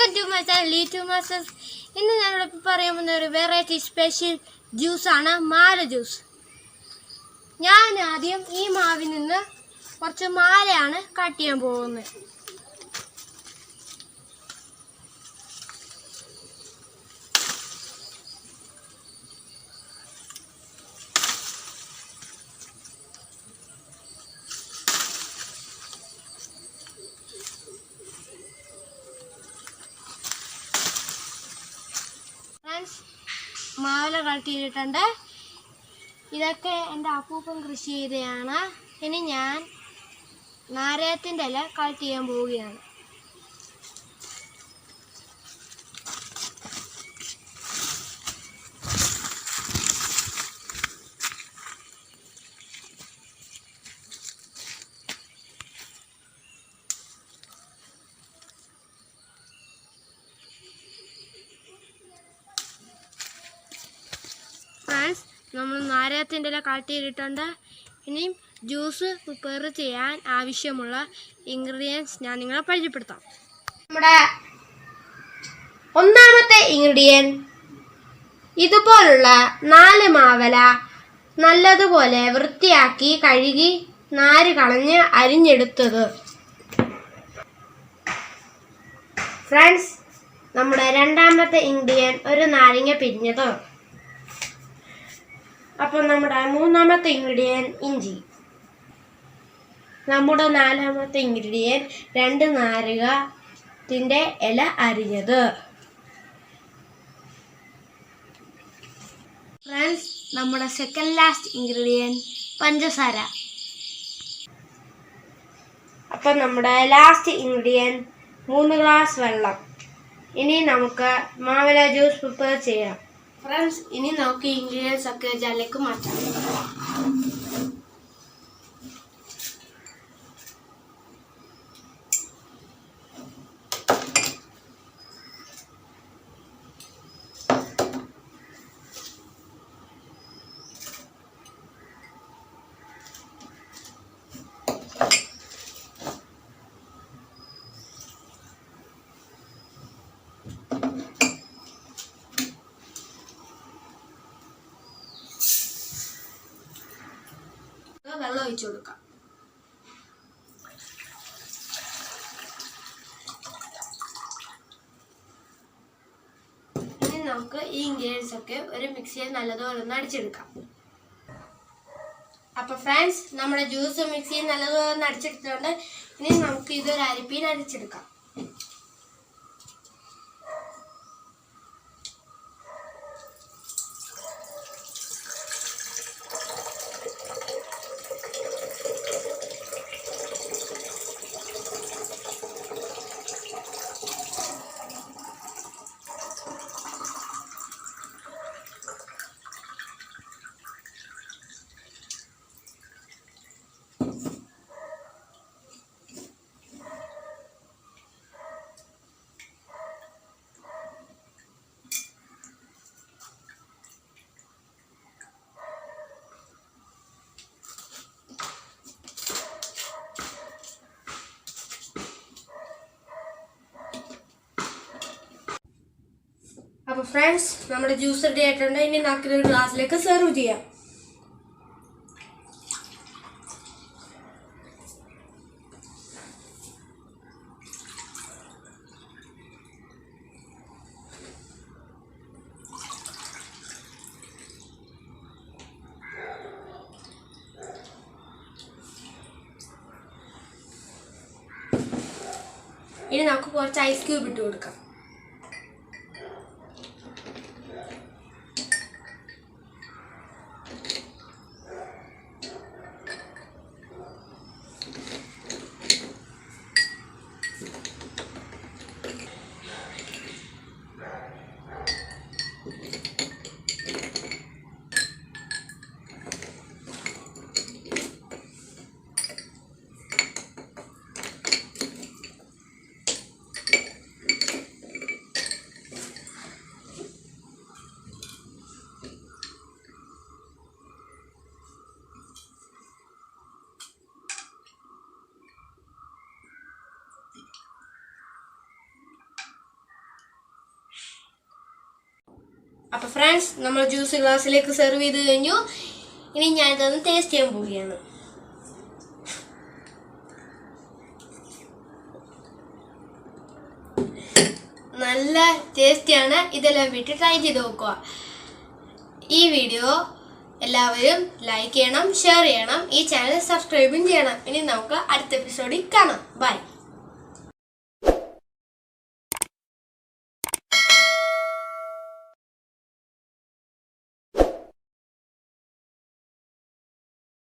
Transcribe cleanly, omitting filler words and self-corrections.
Welcome to my channel Leetu masters. ഇന്ന് ഞാനിവിടെ പറയാൻ പോകുന്ന ഒരു വെറൈറ്റി സ്പെഷ്യൽ ജ്യൂസാണ് മാല ജ്യൂസ്. ഞാൻ ആദ്യം ഈ മാവിൽ നിന്ന് കുറച്ച് മാലയാണ് കട്ട് ചെയ്യാൻ പോകുന്നത്. മാവില കട്ട് ചെയ്തിട്ടുണ്ട്. ഇതൊക്കെ എൻ്റെ അപ്പൂപ്പൻ കൃഷി ചെയ്തതാണ്. ഇനി ഞാൻ നാരകത്തിൻ്റെ ഇല കട്ട് ചെയ്യാൻ പോവുകയാണ്. നമ്മൾ നാരകത്തിൻ്റെ ഇല കട്ട് ചെയ്തിട്ടുണ്ട്. ഇനിയും ജ്യൂസ് പ്രിപ്പയർ ചെയ്യാൻ ആവശ്യമുള്ള ഇൻഗ്രീഡിയൻസ് ഞാൻ നിങ്ങളെ പരിചയപ്പെടുത്താം. നമ്മുടെ ഒന്നാമത്തെ ഇൻഗ്രീഡിയൻറ്റ് ഇതുപോലുള്ള 4 മാവല നല്ലതുപോലെ വൃത്തിയാക്കി കഴുകി നാര് കളഞ്ഞ് അരിഞ്ഞെടുത്തത്. ഫ്രണ്ട്സ്, നമ്മുടെ രണ്ടാമത്തെ ഇൻഗ്രീഡിയൻറ്റ് ഒരു നാരങ്ങ പിരിഞ്ഞത്. അപ്പോൾ നമ്മുടെ മൂന്നാമത്തെ ഇൻഗ്രീഡിയൻറ്റ് ഇഞ്ചി. നമ്മുടെ നാലാമത്തെ ഇൻഗ്രീഡിയൻറ്റ് 2 നാരകത്തിൻ്റെ ഇല അരിഞ്ഞത്. ഫ്രണ്ട്സ്, നമ്മുടെ സെക്കൻഡ് ലാസ്റ്റ് ഇൻഗ്രീഡിയൻറ്റ് പഞ്ചസാര. അപ്പം നമ്മുടെ ലാസ്റ്റ് ഇൻഗ്രീഡിയൻറ്റ് 3 ഗ്ലാസ് വെള്ളം. ഇനി നമുക്ക് മാവല ജ്യൂസ് പ്രിപ്പയർ ചെയ്യാം. ഫ്രണ്ട്സ്, ഇനി നമുക്ക് ഇൻഗ്രീഡിയൻസ് ഒക്കെ ജാറിലേക്ക് മാറ്റാം. വെള്ളം ഒഴിച്ചു കൊടുക്കാം. ഇനി നമുക്ക് ഈ ഇൻഗ്രീഡിയൻസ് ഒക്കെ ഒരു മിക്സിയിൽ നല്ലതുപോലെ ഒന്ന് അടിച്ചെടുക്കാം. അപ്പൊ ഫ്രണ്ട്സ്, നമ്മുടെ ജ്യൂസ് മിക്സിയിൽ നല്ലതുപോലെ ഒന്ന് അടിച്ചെടുത്തിട്ടുണ്ട്. ഇനി നമുക്ക് ഇതൊരു അരിപ്പയിൽ അരിച്ചെടുക്കാം. അപ്പോൾ ഫ്രണ്ട്സ്, നമ്മുടെ ജ്യൂസ് റെഡി ആയിട്ടുണ്ട്. ഇനി നമുക്ക് ഒരു ഗ്ലാസ്സിലേക്ക് സെർവ് ചെയ്യാം. ഇനി നമുക്ക് കുറച്ച് ഐസ് ക്യൂബ് ഇട്ട് കൊടുക്കാം. അപ്പോൾ ഫ്രണ്ട്സ്, നമ്മൾ ജ്യൂസ് ഗ്ലാസ്സിലേക്ക് സെർവ് ചെയ്ത് കഴിഞ്ഞു. ഇനി ഞാൻ ഇതൊന്ന് ടേസ്റ്റ് ചെയ്യാൻ പോവുകയാണ്. നല്ല ടേസ്റ്റിയാണ്. ഇതെല്ലാം വീട്ടിൽ ട്രൈ ചെയ്ത് നോക്കുക. ഈ വീഡിയോ എല്ലാവരും ലൈക്ക് ചെയ്യണം, ഷെയർ ചെയ്യണം, ഈ ചാനൽ സബ്സ്ക്രൈബും ചെയ്യണം. ഇനി നമുക്ക് അടുത്ത എപ്പിസോഡിൽ കാണാം. ബൈ.